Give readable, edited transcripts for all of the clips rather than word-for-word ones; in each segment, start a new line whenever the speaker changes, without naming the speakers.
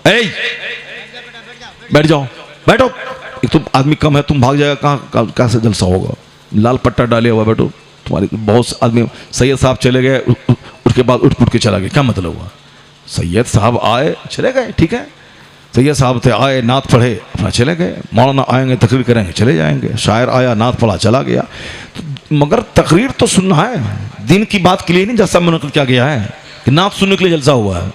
ए, बैठ जाओ, बैठो। एक तो आदमी कम है, तुम भाग जाएगा, कहाँ कैसे जलसा होगा? लाल पट्टा डाले हुआ, बैठो। तुम्हारे बहुत आदमी, सैयद साहब चले गए, उसके बाद उठ के चला गया, क्या मतलब हुआ? सैयद साहब आए चले गए, ठीक है। सैयद साहब थे, आए नात पढ़े, अपना चले गए। मौलाना आएंगे तकरीर करेंगे, चले जाएंगे। शायर आया, नात पढ़ा, चला गया। तो मगर तकरीर तो सुनना है, दिन की बात के लिए नहीं। जैसा मैंने क्या किया है कि नात सुनने के लिए जलसा हुआ है।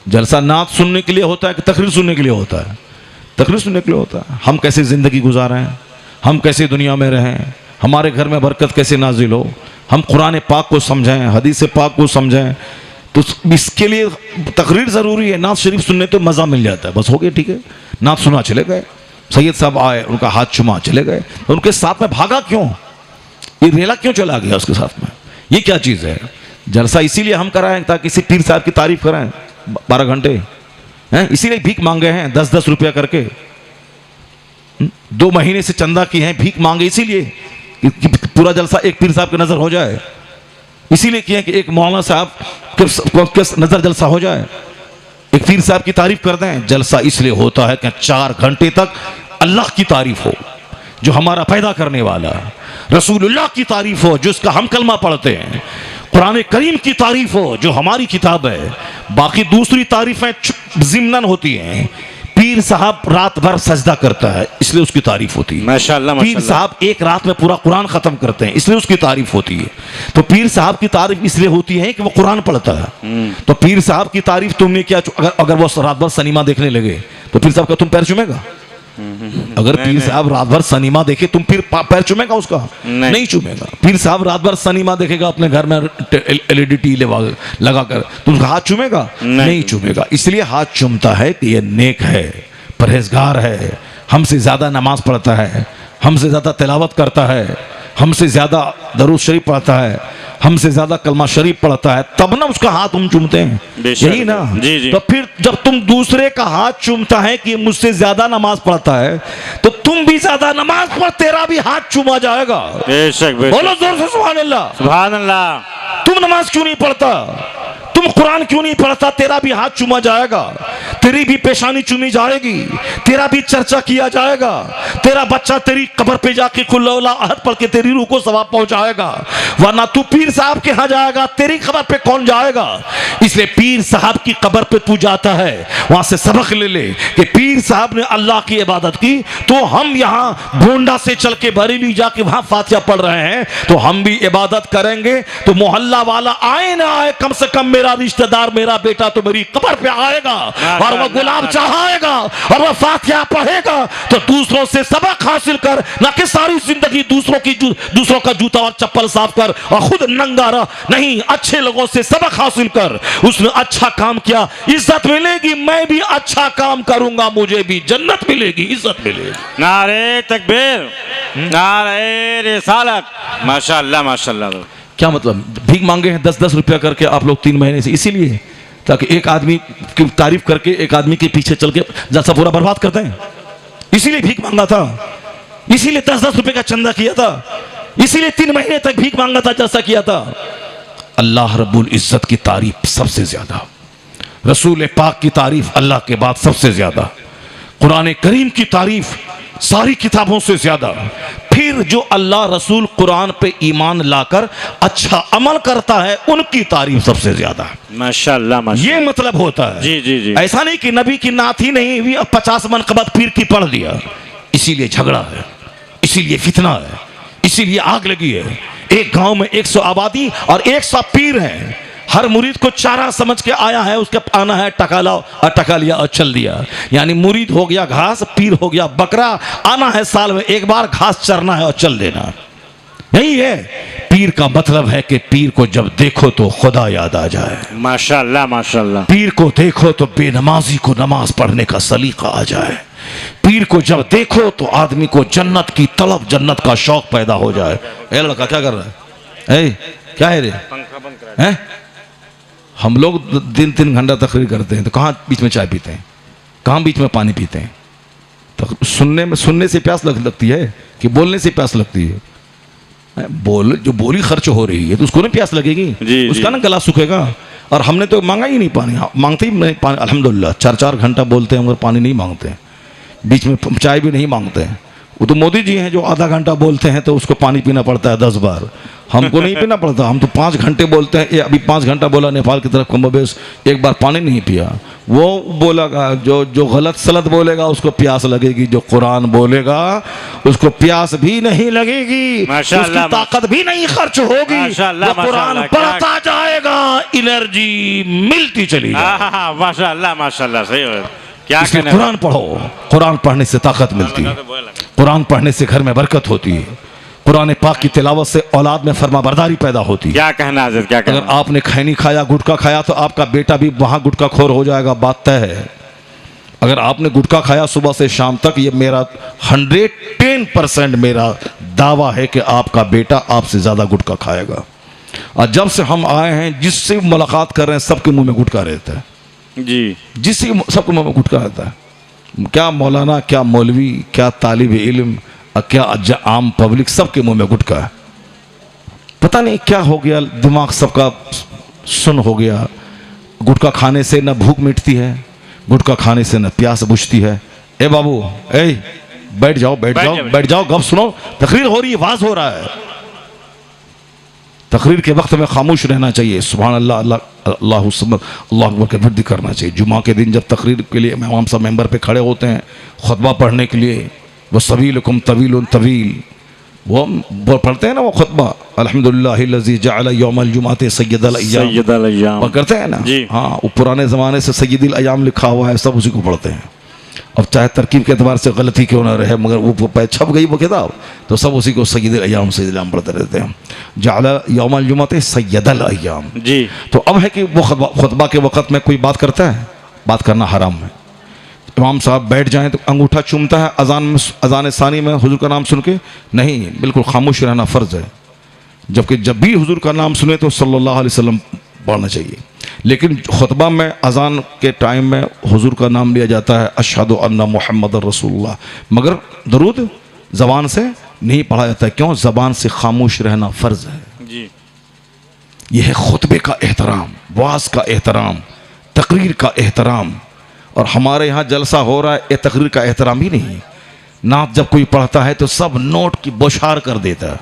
जलसा नात सुनने के लिए होता है कि तकरीर सुनने के लिए होता है? तकरीर सुनने के लिए होता है। हम कैसे ज़िंदगी गुजारें, हम कैसे दुनिया में रहें, हमारे घर में बरकत कैसे नाजिल हो, हम कुरान पाक को समझें, हदीस पाक को समझें। तो इसके लिए तकरीर ज़रूरी है। नात शरीफ सुनने तो मज़ा मिल जाता है, बस हो गया, ठीक है। नात सुना, चले गए। सैयद साहब आए, उनका हाथ चुमा, चले गए। तो उनके साथ में भागा क्यों? ये रेला क्यों चला गया उसके साथ में? ये क्या चीज़ है? जलसा इसीलिए हम कराएं ताकि किसी पीर साहब की तारीफ करें 12 घंटे हैं। इसीलिए भीख मांगे हैं 10-10 रुपया करके। 2 महीने से चंदा की हैं, भीख मांगे इसीलिए कि पूरा जलसा एक पीर साहब की नजर हो जाए। इसीलिए किया कि एक मौलाना साहब के नजर जलसा हो जाए, एक पीर साहब की तारीफ कर दें। जलसा इसलिए होता है कि 4 घंटे तक अल्लाह की तारीफ हो जो हमारा पैदा करने वाला, रसूलुल्लाह की तारीफ हो जो इसका हम कलमा पढ़ते हैं, कुरान करीम की तारीफ हो जो हमारी किताब है। बाकी दूसरी तारीफें ज़िम्नन होती हैं। पीर साहब रात भर सजदा करता है, इसलिए उसकी तारीफ होती है।
माशाअल्लाह,
पीर साहब एक रात में पूरा कुरान खत्म करते हैं, इसलिए उसकी तारीफ होती है। तो पीर साहब की तारीफ इसलिए होती है कि वो कुरान पढ़ता है। तो पीर साहब की तारीफ तुमने क्या, अगर वो रात भर सिनेमा देखने लगे तो पीर साहब का तुम पैर चूमेगा? अगर पीर साहब रात भर सिनेमा देखे, तुम फिर पैर चूमेगा उसका? नहीं चूमेगा। पीर साहब रात भर सिनेमा देखेगा अपने घर में LED टीवी लगाकर, तुम हाथ चूमेगा? नहीं चूमेगा। इसलिए हाथ चूमता है कि ये नेक है, परहेजगार है, हमसे ज्यादा नमाज पढ़ता है, हमसे ज्यादा तिलावत करता है, हमसे ज्यादा दरूद शरीफ पढ़ता है, हमसे ज्यादा कलमा शरीफ पढ़ता है, तब ना उसका हाथ हम चूमते हैं, यही ना?
जी जी।
तो फिर जब तुम दूसरे का हाथ चूमता है कि मुझसे ज्यादा नमाज पढ़ता है, तो तुम भी ज्यादा नमाज पढ़, तेरा भी हाथ चूमा जाएगा।
बेशक बेशक।
बोलो जोर से सुभान अल्लाह।
सुभान अल्लाह।
तुम नमाज क्यों नहीं पढ़ता, तुम कुरान क्यों नहीं पढ़ता, तेरा भी हाथ चूमा जाएगा, तेरी भी पेशानी चूमी जाएगी, तेरा भी चर्चा किया जाएगा, तेरा बच्चा तेरी कब्र पे जाके कुल अहद पढ़ के तेरी रूह को सवाब पहुंचाएगा। वरना तू पीर साहब के यहाँ जाएगा, तेरी कब्र पे कौन जाएगा? इसलिए पीर साहब की कब्र पे तू जाता है, वहां से सबक ले ले कि पीर साहब ने अल्लाह की इबादत की, तो हम यहाँ गोंडा से चल के बरेली जाके वहां फातिहा पढ़ रहे हैं, तो हम भी इबादत करेंगे। तो मोहल्ला वाला आए ना आए, कम से कम मेरा रिश्तेदार, मेरा बेटा तो मेरी कब्र पे आएगा और वह गुलाब चढ़ाएगा और वह फातिहा पढ़ेगा। तो दूसरों से सबक हासिल कर, ना कि सारी जिंदगी दूसरों का जूता और चप्पल साफ कर और खुद नंगा रह। नहीं, अच्छे लोगों से सबक हासिल कर। उसने अच्छा काम किया, इज्जत मिलेगी। मैं भी अच्छा काम करूंगा, मुझे भी जन्नत मिलेगी, इज्जत मिलेगी।
नारे तकबीर, नारे रिसालत। माशाअल्लाह माशाअल्लाह।
क्या मतलब? भीख मांगे हैं 10-10 रुपया करके आप लोग 3 महीने से, इसीलिए ताकि एक आदमी की तारीफ करके एक आदमी के पीछे चल के जलसा पूरा बर्बाद करते हैं। इसीलिए भीख मांगा था, इसीलिए 10-10 रुपए का चंदा किया था, इसीलिए 3 महीने तक भीख मांगा था, जलसा किया था। अल्लाह रब्बुल इज्जत की तारीफ सबसे ज्यादा, रसूल पाक की तारीफ अल्लाह के बाद सबसे ज्यादा, कुरान करीम की तारीफ सारी किताबों से ज्यादा, फिर जो अल्लाह रसूल कुरान पे ईमान लाकर अच्छा अमल करता है उनकी तारीफ सबसे ज्यादा।
माशाअल्लाह माशाअल्लाह।
ये मतलब होता है।
जी जी जी।
ऐसा नहीं कि नबी की नात ही नहीं हुई, 50 मनक़बत पीर की पढ़ लिया, इसीलिए झगड़ा है, इसीलिए फितना है, इसीलिए आग लगी है। एक गांव में 100 आबादी और 100 पीर हैं। हर मुरीद को चारा समझ के आया है, उसके आना है टका लाओ और टका लिया और चल दिया। यानी मुरीद हो गया घास, पीर हो गया बकरा, आना है साल में एक बार, घास चरना है और चल देना। यही है पीर का मतलब, है कि पीर को जब देखो तो खुदा याद आ जाए।
माशाअल्लाह माशाअल्लाह।
पीर को देखो तो बेनमाजी को नमाज पढ़ने का सलीका आ जाए। पीर को जब देखो तो आदमी को जन्नत की तलब, जन्नत का शौक पैदा हो जाए। ए लड़का क्या कर रहा है? क्या है रे?
पंखा बंद करा
है? हम लोग दिन 3 घंटा तकरीर करते हैं, तो कहाँ बीच में चाय पीते हैं, कहाँ बीच में पानी पीते हैं? तो सुनने से प्यास लगती है कि बोलने से प्यास लगती है? जो बोली खर्च हो रही है तो उसको ना प्यास लगेगी,
जी,
उसका ना गला सूखेगा। और हमने तो मांगा ही नहीं पानी, मांगते ही नहीं पानी। अल्हम्दुलिल्लाह 4-4 घंटा बोलते हैं मगर पानी नहीं मांगते हैं, बीच में चाय भी नहीं मांगते हैं। वो तो मोदी जी हैं जो आधा घंटा बोलते हैं तो उसको पानी पीना पड़ता है 10 बार, हमको नहीं पीना पड़ता। हम तो 5 घंटे बोलते हैं। ये अभी 5 घंटा बोला नेपाल की तरफ कमोबेश, एक बार पानी नहीं पिया। वो बोलेगा जो गलत सलत बोलेगा उसको प्यास लगेगी, जो कुरान बोलेगा उसको प्यास भी नहीं लगेगी, उसकी ताकत भी नहीं खर्च होगी, वो कुरान पढ़ता जाएगा, एनर्जी मिलती चली जाएगी।
माशाल्लाह माशाल्लाह, सही है। क्या
इसलिए कुरान पढ़ो, कुरान पढ़ने से ताकत मिलती है, कुरान पढ़ने से घर में बरकत होती है, कुरान पाक की तिलावत से औलाद में फरमाबरदारी पैदा होती है।
क्या कहना हज़रत, क्या कहना?
अगर आपने खैनी खाया, गुटखा खाया तो आपका बेटा भी वहां गुटखा खोर हो जाएगा, बात तय है। अगर आपने गुटखा खाया सुबह से शाम तक, ये मेरा 110% मेरा दावा है कि आपका बेटा आपसे ज्यादा गुटखा खाएगा। और जब से हम आए हैं जिससे मुलाकात कर रहे हैं सबके मुंह में गुटखा रहता है
जी,
जिससे सबके मुंह में गुटखा रहता है। क्या मौलाना, क्या मौलवी, क्या तालिब इल्म, क्या आम पब्लिक, सबके मुंह में गुटखा है। पता नहीं क्या हो गया, दिमाग सबका सुन हो गया। गुटखा खाने से न भूख मिटती है, गुटखा खाने से न प्यास बुझती है। ए बाबू, ए बैठ जाओ, बैठ जाओ, बैठ जाओ, गप सुनो, तकरीर हो रही है, वाज हो रहा है। तकरीर के वक्त में खामोश रहना चाहिए। सुभान अल्लाह, अल्लाह अकबर के वृद्धि करना चाहिए। जुमा के दिन जब तकरीर के लिए इमाम साहब मेंबर पे खड़े होते हैं खुतबा पढ़ने के लिए, वो सबीलकुम तवील तवील, वो पढ़ते हैं ना वो खुतबा, अल्हम्दुलिल्लाहिल्लज़ी जअल यौमल जुमाते सय्यदल अय्याम, वो करते हैं ना। हाँ, वो पुराने ज़माने से सय्यदुल अय्याम लिखा हुआ है, सब उसी को पढ़ते हैं। अब चाहे तरकीब के एतबार से गलती क्यों ना रहे, मगर वो छप गई वो किताब, तो सब उसी को सय्यदुल अय्याम पढ़ते रहते हैं। जअल यौमल जुमाते सय्यदल अय्याम जी। तो अब है कि वो खुतबा के वक़्त में कोई बात करता है, बात करना हराम है। इमाम साहब बैठ जाएं तो अंगूठा चूमता है अजान सानी में हुजूर का नाम सुन के, नहीं, बिल्कुल खामोश रहना फ़र्ज़ है। जबकि जब भी हुजूर का नाम सुने तो सल्लल्लाहु अलैहि वसल्लम पढ़ना चाहिए। लेकिन खुतबा में अजान के टाइम में हुजूर का नाम लिया जाता है, अशहदु अन्ना मुहम्मद रसूलुल्लाह, मगर दरूद ज़बान से नहीं पढ़ा जाता है। क्यों? ज़बान से खामोश रहना फ़र्ज़ है जी। यह है खुतबे का एहतराम, वाज़ का एहतराम, तकरीर का एहतराम। और हमारे यहाँ जलसा हो रहा है, ये तकरीर का एहतराम ही नहीं। नात जब कोई पढ़ता है तो सब नोट की बौछार कर देता है,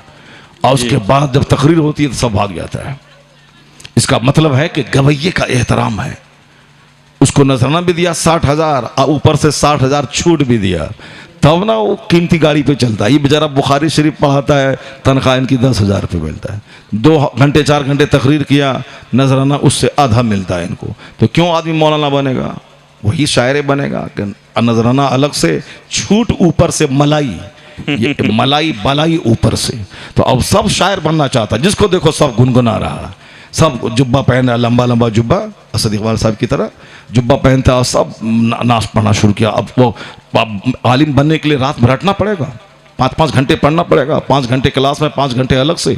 और उसके बाद जब तकरीर होती है तो सब भाग जाता है। इसका मतलब है कि गवैये का एहतराम है। उसको नजराना भी दिया 60,000 और ऊपर से 60,000 छूट भी दिया, तब ना वो कीमती गाड़ी पे चलता है। ये बेचारा बुखारी शरीफ पढ़ाता है, तनख्वाह इनकी 10,000 रुपये मिलता है। 2 घंटे 4 घंटे तकरीर किया, नजराना उससे आधा मिलता है इनको। तो क्यों आदमी मौलाना बनेगा? वही शायर बनेगा कि नजराना अलग से, छूट ऊपर से मलाई, ये मलाई बलाई ऊपर से। तो अब सब शायर बनना चाहता, जिसको देखो सब गुनगुना रहा, सब जुब्बा पहना, लंबा लंबा जुब्बा, असद इकबाल साहब की तरह जुब्बा पहनता, और सब नाच पढ़ना शुरू किया। अब वो आलिम बनने के लिए रात में रटना पड़ेगा, 5-5 घंटे पढ़ना पड़ेगा, 5 घंटे क्लास में, 5 घंटे अलग से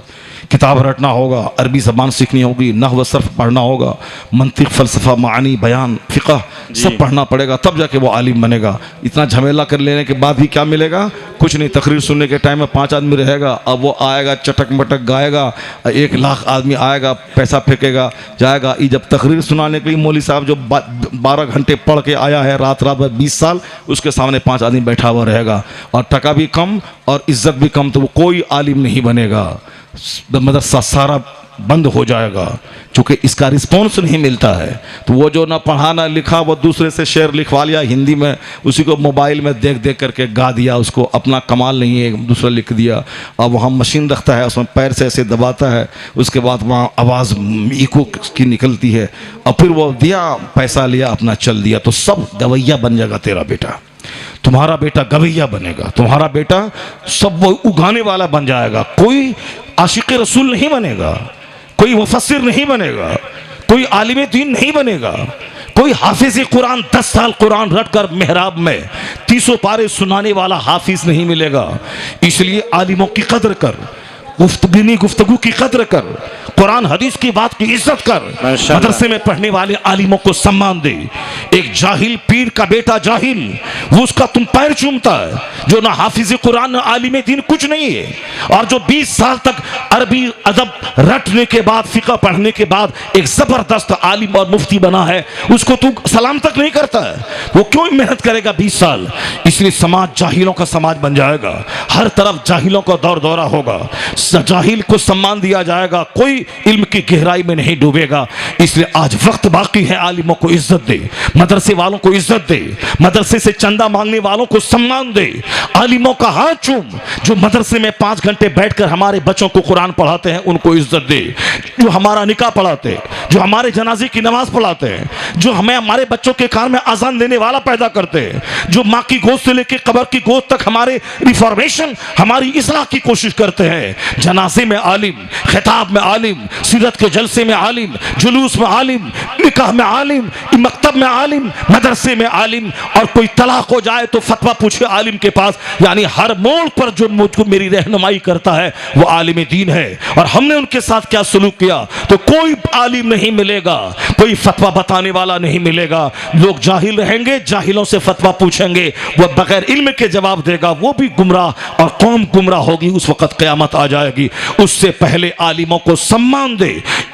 किताब रटना होगा, अरबी ज़बान सीखनी होगी, नहव सर्फ पढ़ना होगा, मंतिक फ़लसफ़ा मानी बयान फ़िक़ह सब पढ़ना पड़ेगा, तब जाके वो आलिम बनेगा। इतना झमेला कर लेने के बाद भी क्या मिलेगा? कुछ नहीं। तकरीर सुनने के टाइम में 5 आदमी रहेगा, अब वो आएगा चटक मटक गाएगा, 1 लाख आदमी आएगा, पैसा फेंकेगा जाएगा। ये जब तकरीर सुनाने के लिए मौलवी साहब जो 12 घंटे पढ़ के आया है रात भर 20 साल, उसके सामने 5 आदमी बैठा हुआ रहेगा, और टका भी कम और इज्जत भी कम, तो वो कोई आलिम नहीं बनेगा। मदरसा सारा बंद हो जाएगा, क्योंकि इसका रिस्पॉन्स नहीं मिलता है। तो वो जो ना पढ़ा ना लिखा, वो दूसरे से शेर लिखवा लिया हिंदी में, उसी को मोबाइल में देख देख करके गा दिया, उसको अपना कमाल नहीं है, दूसरा लिख दिया। अब वहाँ मशीन रखता है, उसमें पैर से ऐसे दबाता है, उसके बाद वहाँ आवाज़ इको की निकलती है, और फिर वो दिया, पैसा लिया, अपना चल दिया। तो सब गवैया बन जाएगा तेरा बेटा, तुम्हारा बेटा गवैया बनेगा, तुम्हारा बेटा सब वो उगाने वाला बन जाएगा। कोई आशिक़ रसूल नहीं बनेगा, कोई मुफस्सिर नहीं बनेगा, कोई आलिम दीन नहीं बनेगा, कोई हाफिज़ कुरान 10 साल कुरान रट कर मेहराब में 30 पारे सुनाने वाला हाफिज नहीं मिलेगा। इसलिए आलिमों की कदर कर, गुफ्तगू की कदर कर, कुरान हदीस की बात की इज्जत कर,
माशाअल्लाह।
मदरसे में पढ़ने वाले आलिमों को सम्मान दे। एक जाहिल पीर का बेटा जाहिल, वो उसका तुम पैर चूमता है, जो ना हाफिज कुरान ना आलिम दीन कुछ नहीं है, और जो 20 साल तक अरबी अदब रटने के बाद, फिक़ह पढ़ने के बाद एक जबरदस्त आलिम और मुफ्ती बना है, उसको तू सलाम तक नहीं करता है। वो क्यों मेहनत करेगा 20 साल? इसलिए समाज जाहिलों का समाज बन जाएगा, हर तरफ जाहिलों का दौर दौरा होगा, जाहिल को सम्मान दिया जाएगा, कोई इल्म की गहराई में नहीं डूबेगा। इसलिए आज वक्त बाकी है, आलिमों को इज्जत दे, मदरसे वालों को इज्जत दे, मदरसे से चंदा मांगने वालों को सम्मान दे, आलिमों का हाथ चूम, जो मदरसे में 5 घंटे बैठकर हमारे बच्चों को कुरान पढ़ाते हैं उनको इज्जत दे, जो हमारा निकाह पढ़ाते हैं, जो हमारे जनाजे की नमाज पढ़ाते हैं, जो हमें हमारे बच्चों के कान में अजान देने वाला पैदा करते हैं, जो माँ की गोद से लेकर कब्र की गोद तक हमारे रिफॉर्मेशन, हमारी इस्लाह की कोशिश करते हैं। जनाजे में आलिम, खिताब में आलिम, सीरत के जलसे में आलिम, जुलूस में आलिम, निकाह में आलिम, मकतब में आलिम, मदरसे में आलिम, और कोई तलाक हो जाए तो फतवा पूछे आलिम के पास। यानी हर मोड़ पर जो मुझको मेरी रहनुमाई करता है वो आलिम दीन है। और हमने उनके साथ क्या सलूक किया, तो कोई आलिम नहीं मिलेगा, कोई फतवा बताने वाला नहीं मिलेगा। लोग जाहिल रहेंगे, जाहिलों से फतवा पूछेंगे, वह बगैर इल्म के जवाब देगा, वो भी गुमराह और कौम गुमराह होगी। उस वक्त क़यामत आ जाएगी। उससे पहले आलिमों को सम्मान दे,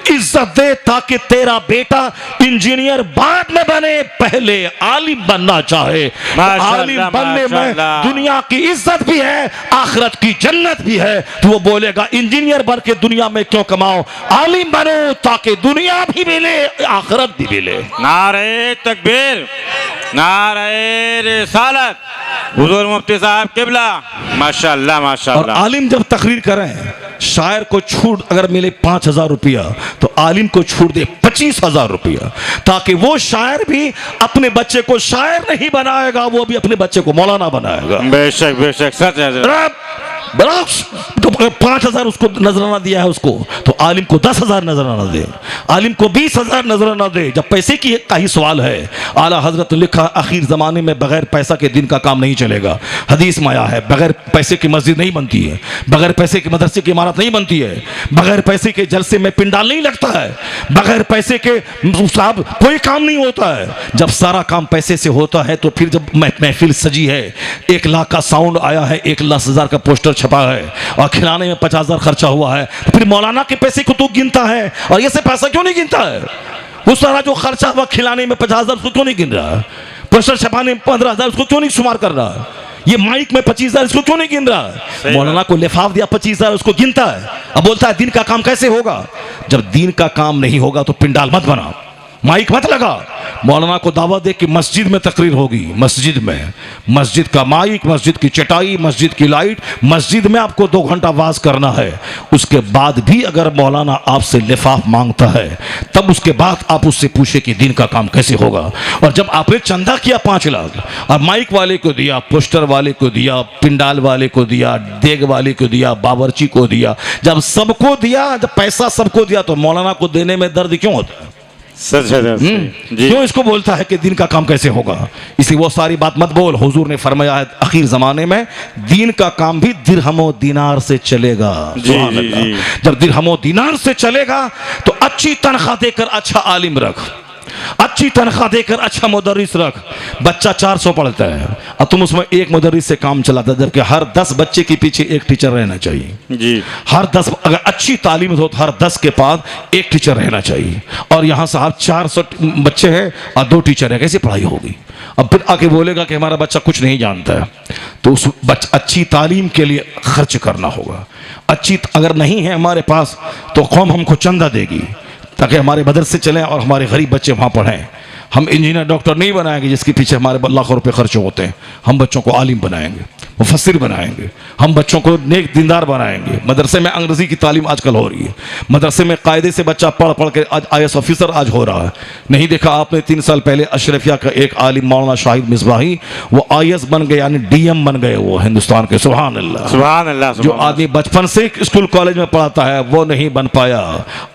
इज्जत दे, ताकि तेरा बेटा इंजीनियर बाद में बने, पहले आलिम बनना चाहे। आलिम बनने में दुनिया की इज्जत भी है, आखिरत की जन्नत भी है। तो वो बोलेगा इंजीनियर बन के दुनिया में क्यों कमाओ, आलिम बनो ताकि दुनिया भी मिले, आखिरत भी मिले।
नारे तकबीर, नारे रिसालत, हुजूर मुफ्ती साहब किबला, माशाअल्लाह
और
माशाअल्लाह।
आलिम जब तकरीर करें, शायर को छूट अगर मिले 5,000 रुपया, तो आलिम को छूट दे 25,000 रुपया, ताकि वो शायर भी अपने बच्चे को शायर नहीं बनाएगा, वो भी अपने बच्चे को मौलाना बनाएगा।
बेशक बेशक, सच है।
तो 5,000 उसको नजराना दिया है उसको, तो आलिम को 10,000 नजराना दे, आलिम को 20,000 नजराना दे। जब पैसे की का ही सवाल है, आला हजरत ने लिखा आखिर जमाने में बगैर पैसा के दिन का काम नहीं चलेगा। हदीस में आया है, बगैर पैसे की मस्जिद नहीं बनती है, बगैर पैसे के मदरसे की इमारत नहीं बनती है, बगैर पैसे के जलसे में पिंडाल नहीं लगता है, बगैर पैसे के साहब कोई काम नहीं होता है। जब सारा काम पैसे से होता है, तो फिर जब महफिल सजी है, 1 लाख का साउंड आया है, 1,10,000 का पोस्टर छपा है, और खिलाने में 50,000 खर्चा हुआ है, तो फिर मौलाना के पैसे को तो गिनता है, और ये से पैसा क्यों नहीं गिनता है? वो सारा जो खर्चा हुआ खिलाने में 50,000 उसको क्यों नहीं गिन रहा है? पोस्टर छपाने में 15,000 उसको क्यों नहीं शुमार कर रहा है? ये माइक में 25,000 इसको क्यों नहीं गिन रहा है? मौलाना को लिफाफ दिया 25,000 उसको गिनता है। अब बोलता है दिन का काम कैसे होगा? जब दिन का काम नहीं होगा तो पिंडाल मत बना, माइक मत लगा। मौलाना को दावत दे कि मस्जिद में तकरीर होगी, मस्जिद में, मस्जिद का माइक, मस्जिद की चटाई, मस्जिद की लाइट, मस्जिद में आपको 2 घंटा वाज करना है। उसके बाद भी अगर मौलाना आपसे लिफाफ मांगता है, तब उसके बाद आप उससे पूछे कि दिन का काम कैसे होगा। और जब आपने चंदा किया 5 लाख, और माइक वाले को दिया, पोस्टर वाले को दिया, पिंडाल वाले को दिया, देग वाले को दिया, बावर्ची को दिया, जब सबको दिया, जब पैसा सबको दिया, तो मौलाना को देने में दर्द क्यों होता है?
सच है जी।
क्यों इसको बोलता है कि दिन का काम कैसे होगा? इसलिए वो सारी बात मत बोल। हुजूर ने फरमाया है आखिर जमाने में दिन का काम भी दिरहमो दिनार से चलेगा।
जी, जी, जी।
जब दिरहमो दिनार से चलेगा, तो अच्छी तनख्वाह देकर अच्छा आलिम रख, अच्छी तनख्वाह देकर अच्छा मुदर्रिस रख। बच्चा 400 पढ़ता है, और तुम उसमें एक मुदर्रिस से काम चलाता, जबकि हर 10 बच्चे के पीछे एक टीचर रहना चाहिए
जी।
हर 10, अगर अच्छी तालीम हो तो हर 10 के पास एक टीचर रहना चाहिए। और यहाँ साहब 400 बच्चे हैं और 2 टीचर है, कैसे पढ़ाई होगी? अब फिर आके बोलेगा कि हमारा बच्चा कुछ नहीं जानता है, तो उस अच्छी तालीम के लिए खर्च करना होगा। अच्छी अगर नहीं है हमारे पास, तो कौम हमको चंदा देगी ताकि हमारे मदरसे चलें और हमारे गरीब बच्चे वहाँ पढ़ें। हम इंजीनियर डॉक्टर नहीं बनाएंगे जिसके पीछे हमारे लाखों रुपए खर्च होते हैं। हम बच्चों को आलिम बनाएंगे, मुफस्सिर बनाएंगे, हम बच्चों को नेक दीनदार बनाएंगे। मदरसे में अंग्रेजी की तालीम आजकल हो रही है, मदरसे में कायदे से बच्चा पढ़ पढ़ के आज IAS ऑफिसर आज हो रहा है। नहीं देखा आपने 3 साल पहले अशरफिया का एक आलिम मौलाना शाहिद मिसबाही, वो IAS बन गए, यानी DM बन गए वो हिंदुस्तान के। सुभान अल्लाह,
सुभान अल्लाह।
जो आदमी बचपन से स्कूल कॉलेज में पढ़ाता है वो नहीं बन पाया,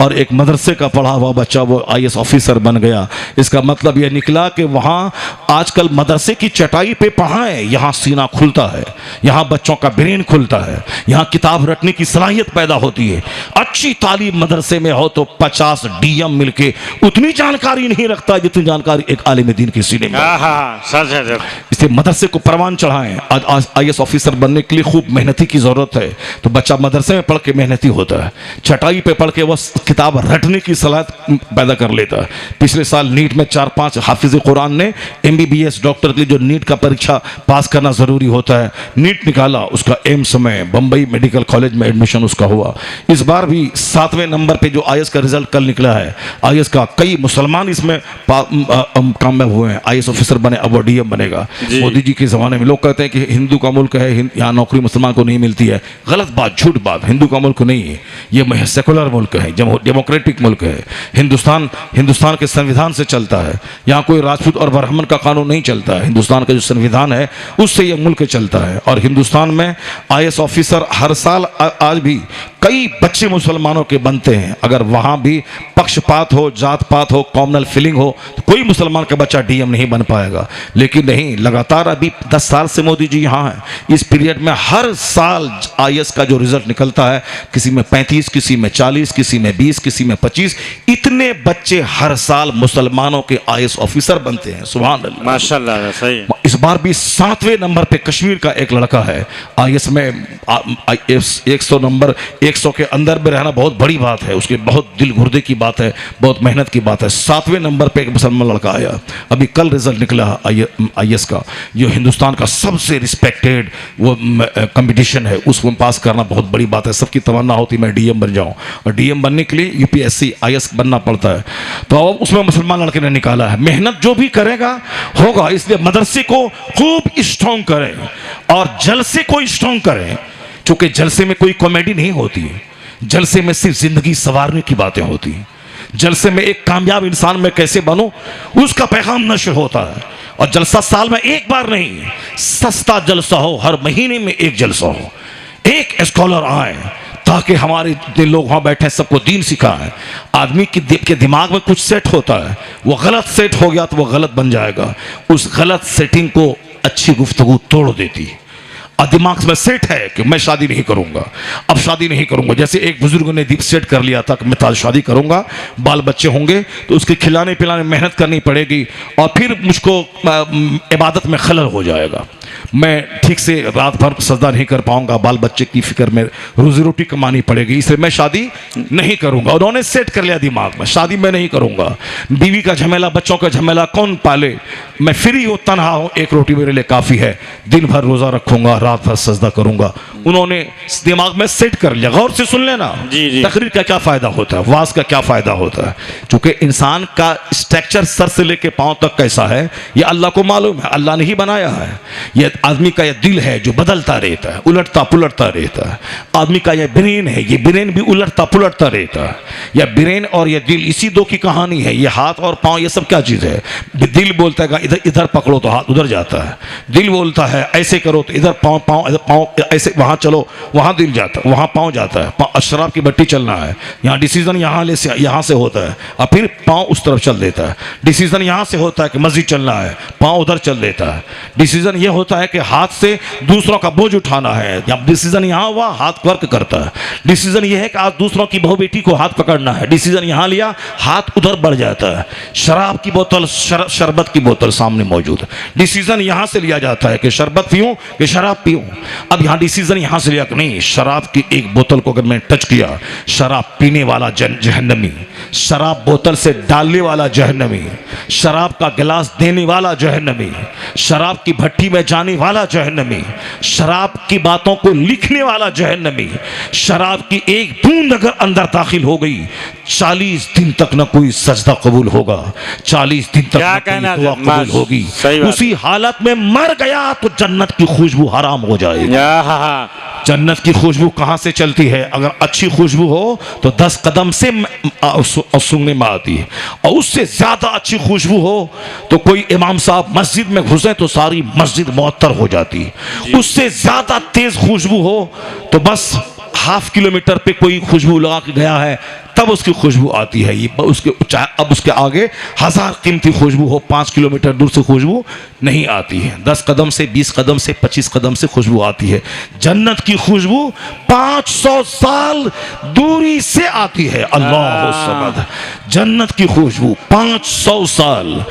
और एक मदरसे का पढ़ा हुआ बच्चा वो IAS ऑफिसर बन गया। इसका मतलब मतलब यह निकला कि वहाँ आजकल मदरसे की चटाई पे पढ़ाएं, यहाँ सीना खुलता है, यहाँ बच्चों का ब्रेन खुलता है, यहाँ किताब रटने की सलाहियत पैदा होती है। अच्छी तालीम मदरसे में हो तो 50 डीएम मिलके उतनी जानकारी नहीं रखता जितनी जानकारी एक आलिम दीन के सीने में।
सच है सर।
इसलिए मदरसे को परवान चढ़ाएं। आज IAS ऑफिसर बनने के लिए खूब मेहनती की जरूरत है, तो बच्चा मदरसे में पढ़ के मेहनती होता है, चटाई पे पढ़ के वह किताब रटने की सलाहियत पैदा कर लेता है। पिछले साल नीट में 4-5 हाफिज कुरान ने MBBS डॉक्टर के लिए जो नीट का परीक्षा पास करना जरूरी होता है, नीट निकाला, उसका एम्स में बंबई मेडिकल कॉलेज में एडमिशन उसका हुआ। इस बार भी 7वें नंबर पे जो IAS का रिजल्ट कल निकला है, IAS का कई मुसलमान इसमें कामयाब हुए हैं, IAS ऑफिसर बने, अब वो DM बनेगा। मोदी जी के जमाने में लोग कहते हैं कि हिंदू का मुल्क है, यहाँ नौकरी मुसलमान को नहीं मिलती है। गलत बात, झूठ बात। हिंदू का मुल्क नहीं है, ये सेकुलर मुल्क है, डेमोक्रेटिक मुल्क है। हिंदुस्तान के संविधान से चलता है, यहाँ कोई राजपूत और ब्राह्मण का कानून नहीं चलता है। हिंदुस्तान का जो संविधान है उससे ये मुल्क चलता है। और हिंदुस्तान में IAS ऑफिसर हर साल आज भी कई बच्चे मुसलमानों के बनते हैं। अगर वहाँ भी पक्षपात हो, जात पात हो, कॉमनल फीलिंग हो तो कोई मुसलमान का बच्चा DM नहीं बन पाएगा। लेकिन नहीं, लगातार अभी 10 साल से मोदी जी यहाँ हैं, इस पीरियड में हर साल IAS का जो रिजल्ट निकलता है, किसी में 35, किसी में 40, किसी में 20, किसी में 25, इतने बच्चे हर साल मुसलमानों के IAS ऑफिसर बनते हैं। सुभान अल्लाह,
माशाल्लाह। सही।
इस बार भी 7वें नंबर पे कश्मीर का एक लड़का है। IAS में 100 नंबर, 100 के अंदर में रहना बहुत बड़ी बात है, उसके बहुत दिल गुर्दे की बात है, बहुत मेहनत की बात है। 7वें नंबर पे एक मुसलमान लड़का आया, अभी कल रिजल्ट निकला IAS का, जो हिंदुस्तान का सबसे रिस्पेक्टेड वो कंपटीशन है, उसको पास करना बहुत बड़ी बात है। सबकी तमन्ना होती मैं DM बन जाऊं, और DM बनने के लिए UPSC IAS बनना पड़ता है। तो अब उसमें मुसलमान लड़के ने निकाला है। मेहनत जो भी करेगा होगा, इसलिए मदरसे को खूब स्ट्रॉन्ग करें और जलसे को स्ट्रॉन्ग करें, क्योंकि जलसे में कोई कॉमेडी नहीं होती है, जलसे में सिर्फ जिंदगी संवारने की बातें होती हैं। जलसे में एक कामयाब इंसान में कैसे बनूं उसका पैगाम नशर होता है। और जलसा साल में एक बार नहीं, सस्ता जलसा हो, हर महीने में एक जलसा हो, एक स्कॉलर आए ताकि हमारे जितने लोग वहाँ बैठे हैं सबको दीन सिखाएं। आदमी के दिमाग में कुछ सेट होता है, वो गलत सेट हो गया तो वो गलत बन जाएगा। उस गलत सेटिंग को अच्छी गुफ्तगू तोड़ देती है। और दिमाग में सेट है कि मैं शादी नहीं करूंगा, अब शादी नहीं करूंगा। जैसे एक बुजुर्ग ने दीप सेट कर लिया था कि मैं शादी करूंगा, बाल बच्चे होंगे तो उसके खिलाने पिलाने मेहनत करनी पड़ेगी, और फिर मुझको इबादत में खलल हो जाएगा, मैं ठीक से रात भर सजदा नहीं कर पाऊंगा, बाल बच्चे की फिक्र में रोजी रोटी कमानी पड़ेगी, इसलिए मैं शादी नहीं करूंगा। उन्होंने सेट कर लिया दिमाग में, शादी मैं नहीं करूंगा, बीवी का झमेला, बच्चों का झमेला कौन पाले, मैं फ्री हूं, तन्हा हूं, एक रोटी मेरे लिए काफी है, दिन भर रोजा रखूंगा, रात भर सजदा करूंगा। उन्होंने दिमाग में सेट कर लिया। गौर से सुन लेना, तकरीर का क्या फायदा होता है, वाज का क्या फायदा होता है, क्योंकि इंसान का स्ट्रक्चर सर से लेके पांव तक कैसा है ये अल्लाह को मालूम है, अल्लाह ने ही बनाया है। ये आदमी का ये दिल है जो बदलता रहता है, उलटता पुलटता रहता है। आदमी का ये ब्रेन है, ये ब्रेन भी उलटता पुलटता रहता है। यह ब्रेन और ये दिल इसी दो की कहानी है। ये हाथ और पांव ये सब क्या चीज है? दिल बोलता है इधर इधर पकड़ो तो हाथ उधर जाता है, दिल बोलता है ऐसे करो तो इधर पांव पांव ऐसे, वहां चलो वहां दिल जाता है, वहां पांव जाता है। शराब की भट्टी चलना है, यहाँ डिसीजन यहाँ से होता है और फिर पांव उस तरफ चल देता है। डिसीजन यहाँ से होता है कि मस्जिद चलना है, पांव उधर चल देता है। डिसीजन ये होता है कि हाथ से दूसरों का बोझ उठाना है, या डिसीजन यहाँ हुआ हाथ वर्क करता है। डिसीजन ये है कि आज दूसरों की बहू बेटी को हाथ पकड़ना है, डिसीजन यहाँ लिया हाथ उधर बढ़ जाता है। शराब की बोतल शरबत की बोतल सामने मौजूद है, डिसीजन यहाँ से लिया जाता है कि शरबत पीऊं कि शराब पीऊं। अब यहाँ डिसीजन यहाँ से लिया कि नहीं, शराब की एक बोतल को अगर मैं टच किया, शराब पीने वाला जहन्नमी, शराब बोतल से डालने वाला जहन्नमी, शराब का गिलास देने वाला जहन्नमी, शराब की भट्टी में जाने वाला जहन्नमी, शराब की बातों को लिखने वाला जहन्नमी। शराब की एक बूंद अगर अंदर दाखिल हो गई 40 दिन तक न कोई सजदा कबूल होगा, 40 दिन तक न कोई दुआ कबूल होगी। उसी हालत में मर गया तो जन्नत की खुशबू हराम हो जाएगी। जन्नत की खुशबू कहां से चलती है? अगर अच्छी खुशबू हो तो 10 कदम से सूंघने में आती है, और उससे ज्यादा अच्छी खुशबू हो तो कोई इमाम साहब मस्जिद में घुसे तो सारी मस्जिद मुअत्तर हो जाती है। उससे ज्यादा तेज खुशबू हो तो बस हाफ किलोमीटर पे कोई खुशबू लगा के गया है तब उसकी खुशबू आती है। ये उसके अब उसके आगे 1000 कीमती खुशबू हो, 5 किलोमीटर दूर से खुशबू नहीं आती है। 10 कदम से, 20 कदम से, 25 कदम से खुशबू आती है। जन्नत की खुशबू 500 साल दूरी से आती है। अल्लाह समद, जन्नत की खुशबू 500 साल